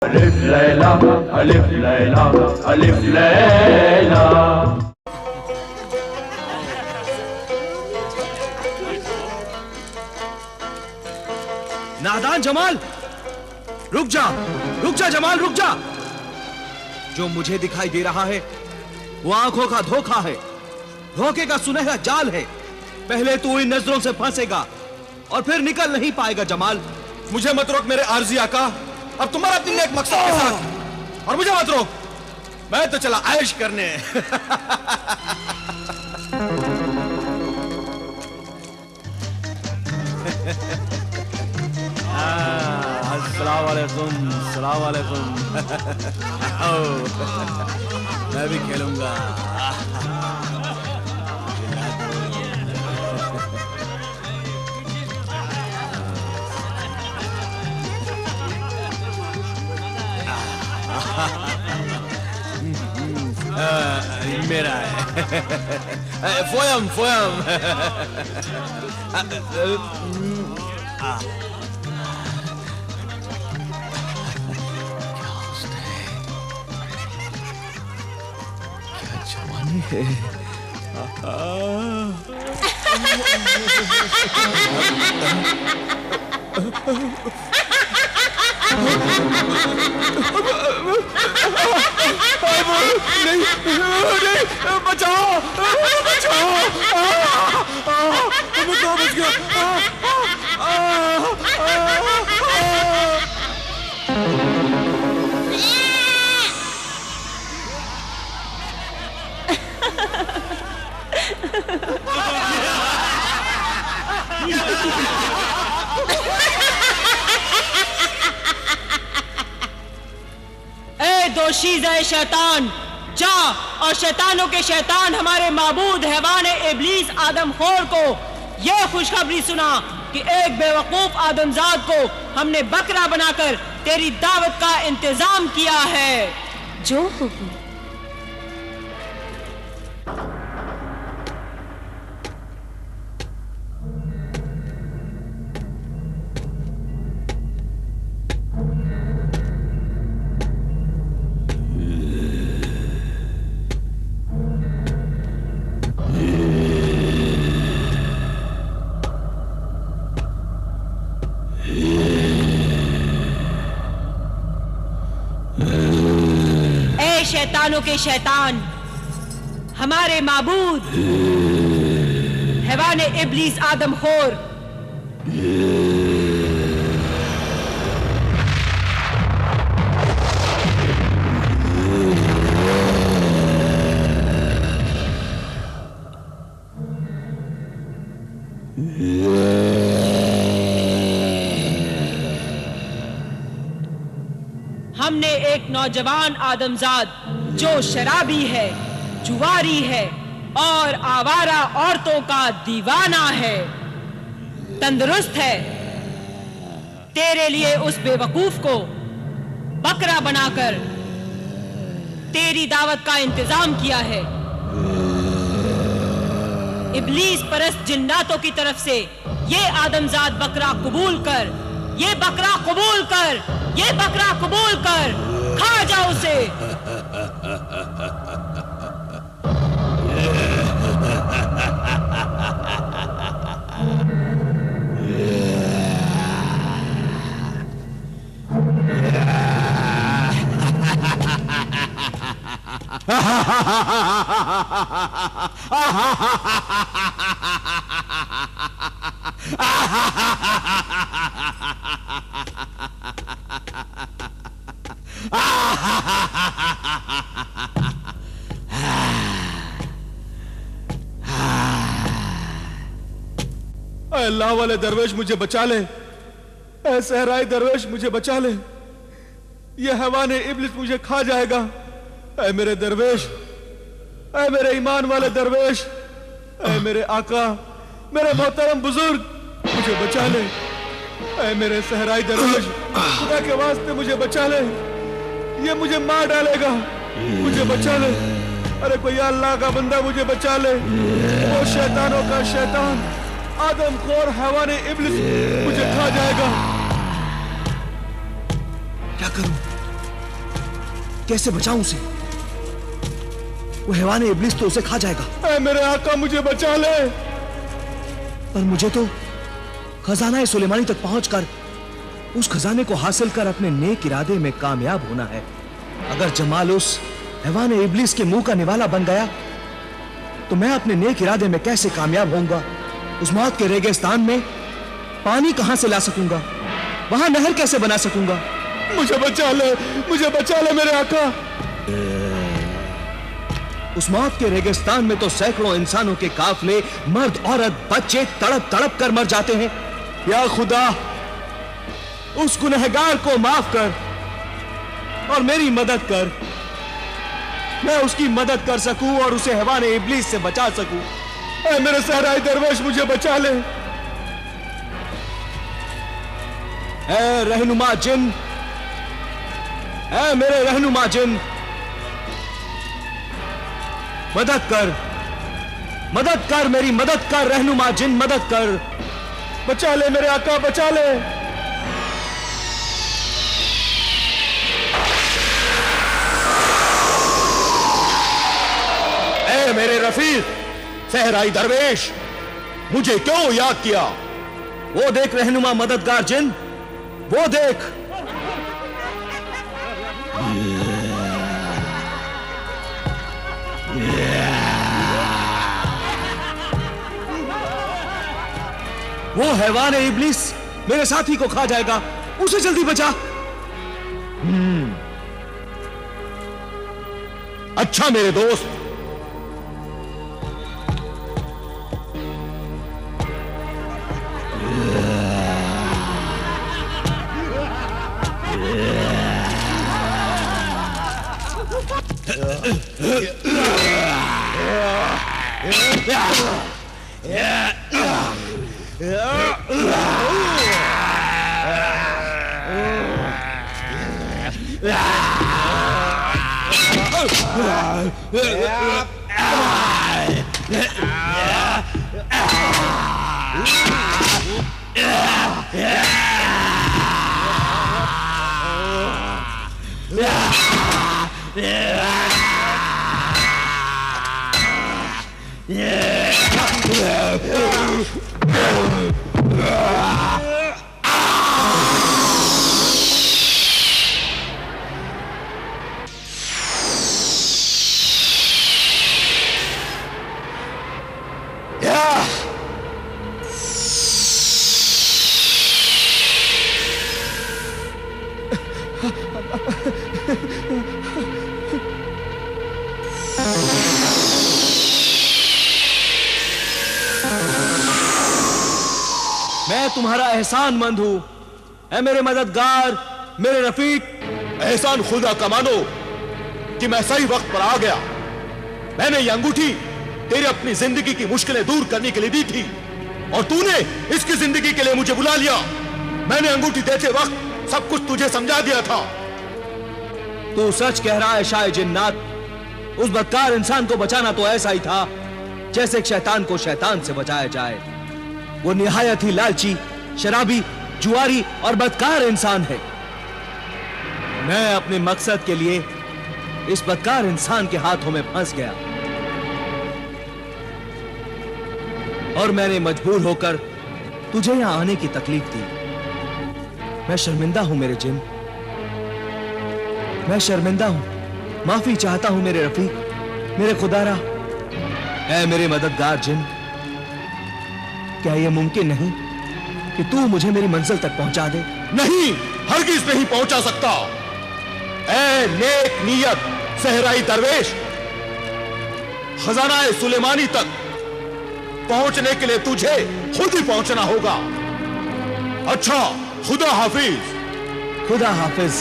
अलिफ लैला अलिफ लैला अलिफ लैला। नादान जमाल, रुक जा जमाल, रुक जा। जो मुझे दिखाई दे रहा है वो आंखों का धोखा है, धोखे का सुनहरा जाल है। पहले तू इन नजरों से फंसेगा और फिर निकल नहीं पाएगा जमाल। मुझे मत रोक मेरे आरजी आका, अब तुम्हारा अपनी नेक मकसद के साथ, और मुझे मत रोक, मैं तो चला ऐश करने। अस्सलाम वालेकुम, अस्सलाम वालेकुम। मैं भी खेलूंगा। मेरा है। फोयम फोयम। क्या जवानी है। नहीं, बचाओ, बचाओ, मैं तो बच गया। दोशीज़े शैतान, जा और शैतानों के शैतान हमारे माबूद हैवान इब्लीस आदमखोर को यह खुशखबरी सुना कि एक बेवकूफ आदमजाद को हमने बकरा बनाकर तेरी दावत का इंतजाम किया है। जो हुक्म। शैतानों के शैतान हमारे माबूद हैवान इब्लीस आदमखोर, हमने एक नौजवान आदमजाद जो शराबी है, जुआरी है और आवारा औरतों का दीवाना है, तंदुरुस्त है, तेरे लिए उस बेवकूफ को बकरा बनाकर तेरी दावत का इंतजाम किया है। इब्लीस परस्त जिन्नातों की तरफ से ये आदमजाद बकरा कबूल कर, ये बकरा कबूल कर, ये बकरा कबूल कर, खा जा उसे। अल्लाह वाले दरवेश मुझे बचा ले, ऐ सहराई दरवेश मुझे बचा ले, ये हैवान इब्लिस मुझे खा जाएगा। ऐ मेरे दरवेश, ऐ मेरे ईमान वाले दरवेश, ऐ मेरे आका, मेरे मोहतरम बुजुर्ग, मुझे बचा ले। ऐ मेरे सहराई दरवेश, खुदा के वास्ते मुझे बचा ले, ये मुझे मार डालेगा, मुझे बचा ले। अरे कोई अल्लाह का बंदा मुझे बचा ले, वो शैतानों का शैतान आदमखोर हैवान इब्लिस मुझे खा जाएगा। क्या करूं? कैसे बचाऊं उसे? वो हैवान इब्लिस तो उसे खा जाएगा। ऐ मेरे आका मुझे बचा ले। पर मुझे तो खजाना सुलेमानी तक पहुंचकर उस खजाने को हासिल कर अपने नेक इरादे में कामयाब होना है। अगर जमाल उस हैवान इब्लिस के मुंह का निवाला बन गया तो मैं अपने नेक इरादे में कैसे कामयाब होऊंगा? उस मौत के रेगिस्तान में पानी कहां से ला सकूंगा? वहां नहर कैसे बना सकूंगा? मुझे बचा ले मेरे आका। उस मौत के रेगिस्तान में तो सैकड़ों इंसानों के काफले, मर्द औरत बच्चे तड़प तड़प कर मर जाते हैं। या खुदा, उस गुनहगार को माफ कर और मेरी मदद कर। मैं उसकी मदद कर सकूं और उसे हैवान इब्लिस से बचा सकूं। ऐ मेरे सहराई दरवेश मुझे बचा ले। ऐ रहनुमा जिन, ऐ मेरे रहनुमा जिन, मदद कर, मेरी मदद कर। रहनुमा जिन, मदद कर। बचा ले मेरे आका, बचा ले। ऐ मेरे रफीक सहराई दरवेश, मुझे क्यों याद किया? वो देख रहनुमा मददगार जिन, वो देख। वो हैवान इब्लिस मेरे साथी को खा जाएगा। उसे जल्दी बचा। अच्छा मेरे दोस्त, मैं तुम्हारा एहसानमंद हूं। ऐ मेरे मददगार, मेरे रफीक। एहसान खुदा का मानो कि मैं सही वक्त पर आ गया। मैंने ये अंगूठी तेरी अपनी जिंदगी की मुश्किलें दूर करने के लिए दी थी और तूने इसकी जिंदगी के लिए मुझे बुला लिया। मैंने अंगूठी देते वक्त सब कुछ तुझे समझा दिया था। तू सच कह रहा है शाह जिन्नात। उस बदकार इंसान को बचाना तो ऐसा ही था जैसे एक शैतान को शैतान से बचाया जाए। वो निहायत ही लालची, शराबी, जुआरी और बदकार इंसान है। मैं अपने मकसद के लिए इस बदकार इंसान के हाथों में फंस गया और मैंने मजबूर होकर तुझे यहां आने की तकलीफ दी। मैं शर्मिंदा हूं मेरे जिन, मैं शर्मिंदा हूं। माफी चाहता हूं मेरे रफीक, मेरे खुदारा। ऐ मेरे मददगार जिन, क्या यह मुमकिन नहीं कि तू मुझे मेरी मंजिल तक पहुंचा दे? नहीं, हरगिज नहीं पहुंचा सकता। ऐ नेक नियत सहराई दरवेश, खजाना सुलेमानी तक पहुंचने के लिए तुझे खुद ही पहुंचना होगा। अच्छा, खुदा हाफिज। खुदा हाफिज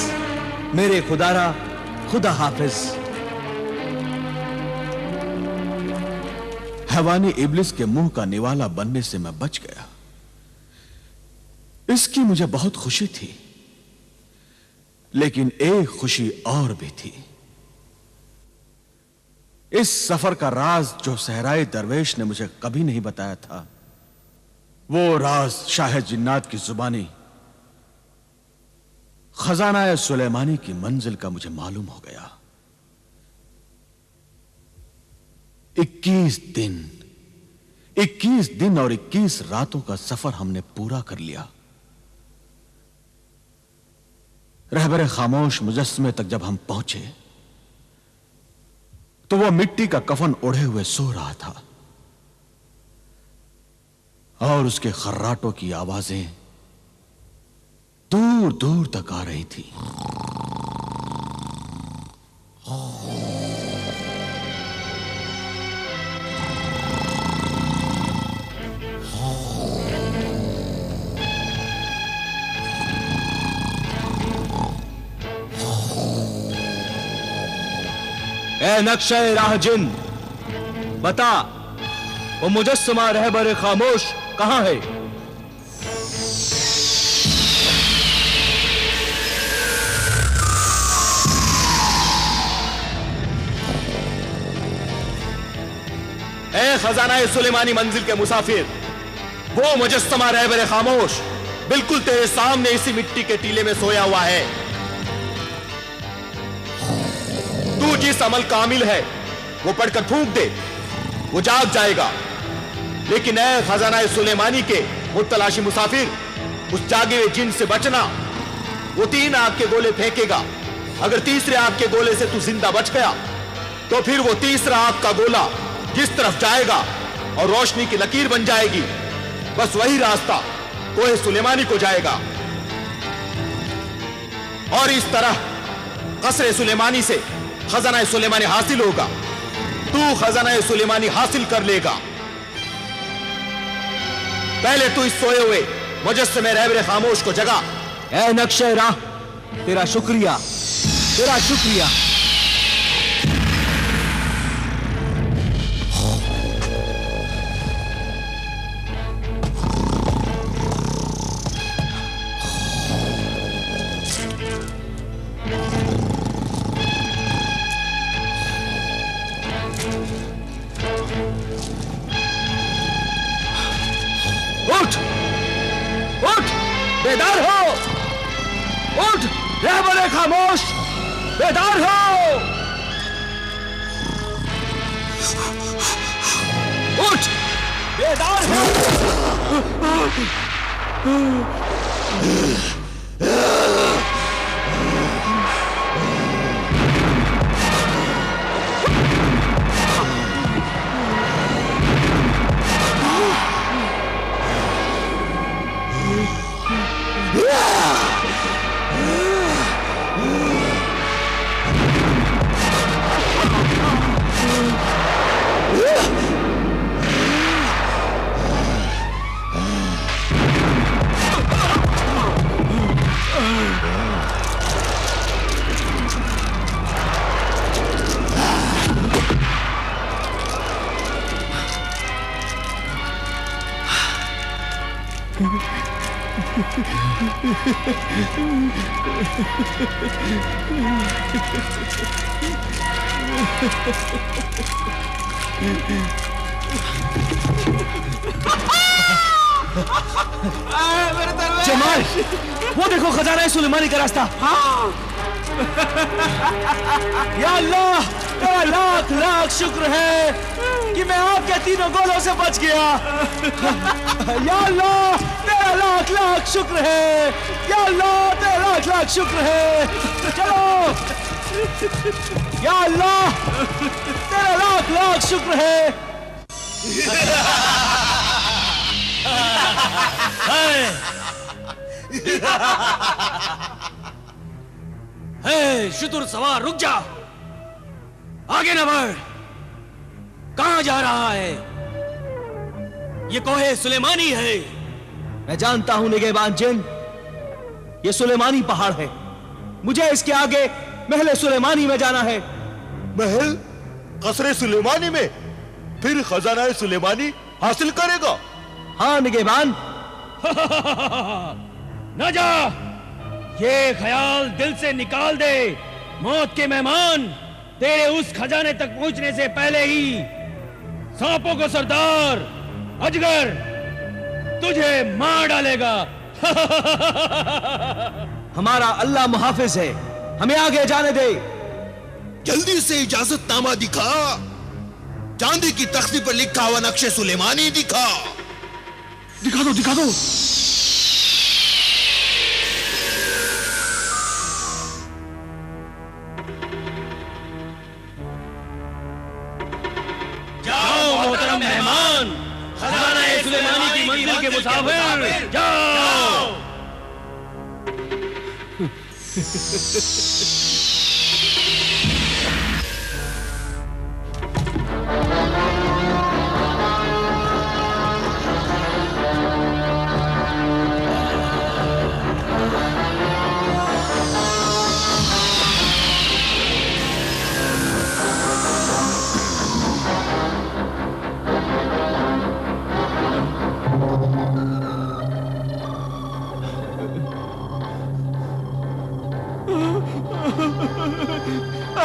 मेरे खुदारा, खुदा हाफिज। हैवानी इब्लिस के मुंह का निवाला बनने से मैं बच गया। इसकी मुझे बहुत खुशी थी, लेकिन एक खुशी और भी थी। इस सफर का राज जो सहराई दरवेश ने मुझे कभी नहीं बताया था, वो राज शाह जिन्नात की जुबानी खजाना सुलेमानी की मंजिल का मुझे मालूम हो गया। 21 दिन और 21 रातों का सफर हमने पूरा कर लिया। रहबरे खामोश मुजस्समे तक जब हम पहुंचे तो वह मिट्टी का कफन ओढ़े हुए सो रहा था और उसके खर्राटों की आवाजें दूर दूर तक आ रही थी। ए नक्शे राह जिन, बता वो मुजस्समा रहबर खामोश कहां है? ए खजाना सुलेमानी मंजिल के मुसाफिर, वो मुजस्समा रहबर खामोश बिल्कुल तेरे सामने इसी मिट्टी के टीले में सोया हुआ है। तू जिस अमल का आमिल है वो पढ़कर फूंक दे, वो जाग जाएगा। लेकिन ऐ खजाना सुलेमानी के मुतलाशी मुसाफिर, उस जागे हुए जिन से बचना। वो 3 आग के गोले फेंकेगा। अगर तीसरे आग के गोले से तू जिंदा बच गया तो फिर वो तीसरा आग का गोला जिस तरफ जाएगा और रोशनी की लकीर बन जाएगी, बस वही रास्ता कोहे सुलेमानी को जाएगा। और इस तरह कसरे सुलेमानी से खजाना सुलेमानी हासिल होगा। तू खजाना सुलेमानी हासिल कर लेगा। पहले तू इस सोए हुए मुजस्समे रहबर खामोश को जगा। ए नक्शे राह, तेरा शुक्रिया, तेरा शुक्रिया। उठ, उठ, बेदार हो, उठ, रहबर खामोश, बेदार हो, उठ, बेदार हो। जमाल, वो देखो खजाना सुलेमानी का रास्ता। या अल्लाह, तेरा लाख लाख शुक्र है कि मैं आपके तीनों गोलों से बच गया। या अल्लाह, तेरा लाख लाख शुक्र है। या अल्लाह, तेरा लाख लाख शुक्र है। चलो, या अल्लाह, तेरा लाख लाख शुक्र है। शुतुर सवार, रुक जा, आगे न बढ़। कहां जा रहा है? ये कोहे सुलेमानी है। मैं जानता हूं निगहबान जिन, ये सुलेमानी पहाड़ है। मुझे इसके आगे महल सुलेमानी में जाना है। महल कसरे सुलेमानी में? फिर खजाना सुलेमानी हासिल करेगा? हाँ निगहबान। न जा, ये ख्याल दिल से निकाल दे। मौत के मेहमान तेरे उस खजाने तक पहुंचने से पहले ही सांपों को सरदार अजगर तुझे मार डालेगा। हमारा अल्लाह मुहाफिज है, हमें आगे जाने दे। जल्दी से इजाजतनामा दिखा। चांदी की तख्ती पर लिखा हुआ नक्शे सुलेमानी दिखा। दिखा दो, दिखा दो। जाओ मोहतरम मेहमान, खजाना सुलेमानी की मंजिल के मुसाफिर, जाओ।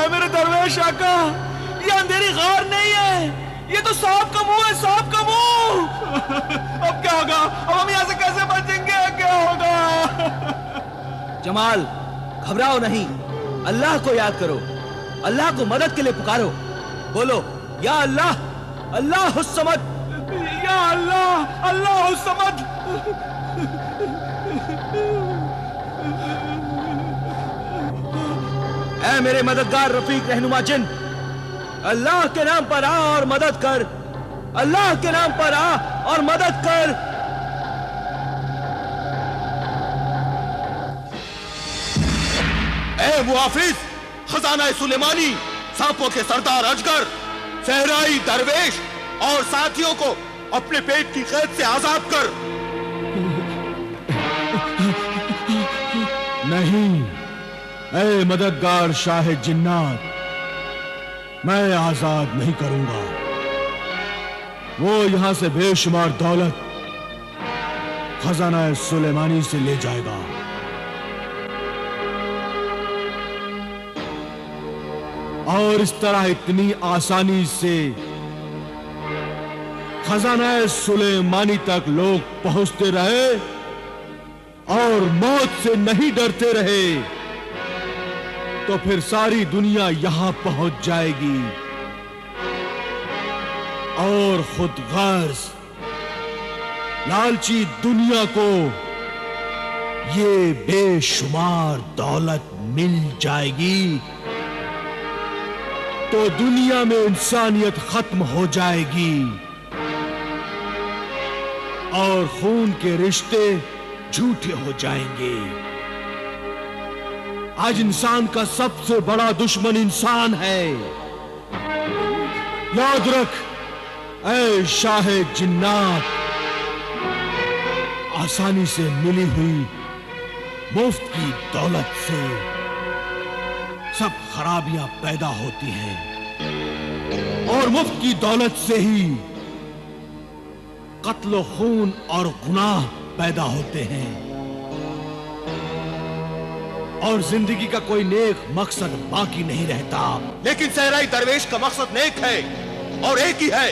मेरे दरवेश आका, ये अंधेरी गार नहीं है, ये तो सांप का मुंह है, सांप का मुंह। अब क्या होगा? अब हम यहाँ से कैसे बचेंगे? क्या होगा? जमाल, घबराओ नहीं, अल्लाह को याद करो, अल्लाह को मदद के लिए पुकारो। बोलो, या अल्लाह, अल्लाह समद, या अल्लाह, अल्लाह समद। ऐ मेरे मददगार रफीक रहनुमा जिन, अल्लाह के नाम पर आ और मदद कर, अल्लाह के नाम पर आ और मदद कर। ए मुहाफिज, खजाना सुलेमानी, सांपों के सरदार अजगर, सहराई दरवेश और साथियों को अपने पेट की कैद से आजाद कर। नहीं, ऐ मददगार शाह जिन्नात, मैं आजाद नहीं करूंगा। वो यहां से बेशुमार दौलत खजाना सुलेमानी से ले जाएगा। और इस तरह इतनी आसानी से खजाना सुलेमानी तक लोग पहुंचते रहे और मौत से नहीं डरते रहे, तो फिर सारी दुनिया यहां पहुंच जाएगी और खुद गर्ज लालची दुनिया को ये बेशुमार दौलत मिल जाएगी, तो दुनिया में इंसानियत खत्म हो जाएगी और खून के रिश्ते झूठे हो जाएंगे। आज इंसान का सबसे बड़ा दुश्मन इंसान है। याद रख ऐ शाह जिन्नात, आसानी से मिली हुई मुफ्त की दौलत से सब खराबियां पैदा होती हैं और मुफ्त की दौलत से ही कत्ल खून और गुनाह पैदा होते हैं और जिंदगी का कोई नेक मकसद बाकी नहीं रहता। लेकिन सहराई दरवेश का मकसद नेक है और एक ही है,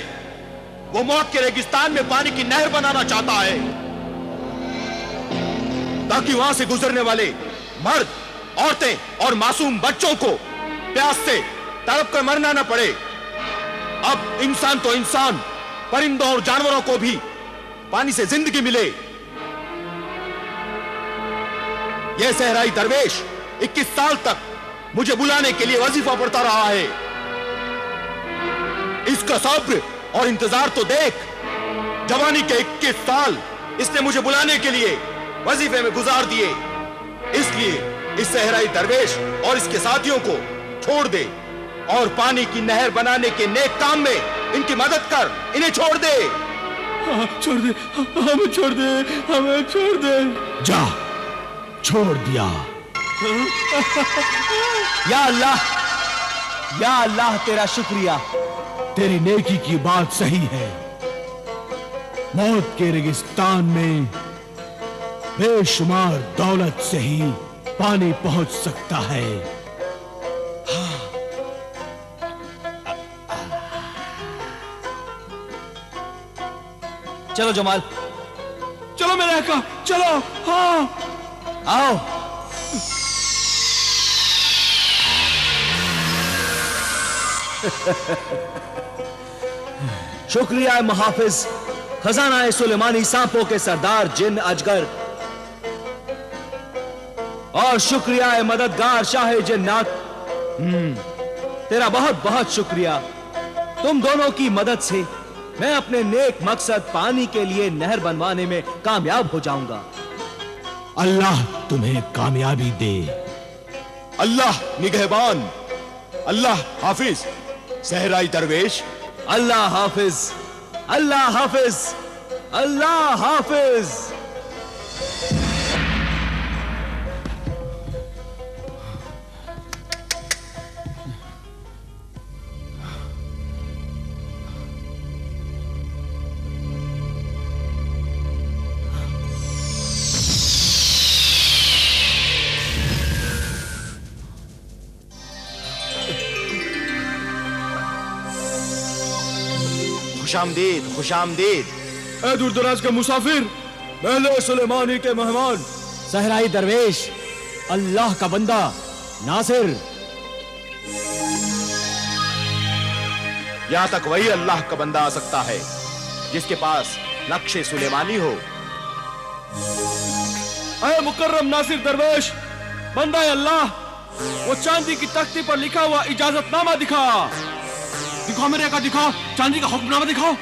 वो मौत के रेगिस्तान में पानी की नहर बनाना चाहता है ताकि वहां से गुजरने वाले मर्द, औरतें और मासूम बच्चों को प्यास से तड़प कर मरना न पड़े। अब इंसान तो इंसान, परिंदों और जानवरों को भी पानी से जिंदगी मिले। यह सहराई दरवेश 21 साल तक मुझे बुलाने के लिए वजीफा पढ़ता रहा है। इसका सब्र और इंतजार तो देख। जवानी के 21 साल इसने मुझे बुलाने के लिए वजीफे में गुजार दिए। इसलिए इस सहराई दरवेश और इसके साथियों को छोड़ दे और पानी की नहर बनाने के नेक काम में इनकी मदद कर। इन्हें छोड़ दे। छोड़ दे, हमें छोड़ दे, हमें छोड़ दे। जा, छोड़ दिया। या अल्लाह, या अल्लाह तेरा शुक्रिया। तेरी नेकी की बात सही है। मौत के रेगिस्तान में बेशुमार दौलत से ही पानी पहुंच सकता है। चलो जमाल, चलो मेरे आका, चलो। हाँ, आओ। शुक्रिया है मुहाफिज खजाना है सुलेमानी सांपों के सरदार जिन अजगर, और शुक्रिया है मददगार शाह जिन्नात। तेरा बहुत बहुत शुक्रिया। तुम दोनों की मदद से मैं अपने नेक मकसद पानी के लिए नहर बनवाने में कामयाब हो जाऊंगा। अल्लाह तुम्हें कामयाबी दे। अल्लाह निगहबान, अल्लाह हाफिज सहराई दरवेश। अल्लाह हाफिज, अल्लाह हाफिज, अल्लाह हाफिज। खुशामदीद, खुशामदीद। ए दूर दराज के मुसाफिर, महल सुलेमानी के मेहमान, सहराई दरवेश, अल्लाह का बंदा नासिर। यहां तक वही अल्लाह का बंदा आ सकता है जिसके पास नक्शे सुलेमानी हो। ए मुकर्रम नासिर दरवेश, बंदा अल्लाह, वो चांदी की तख्ती पर लिखा हुआ इजाजतनामा दिखा। दिखाओ मेरे का, दिखाओ चांदी का हुक्मनामा दिखाओ।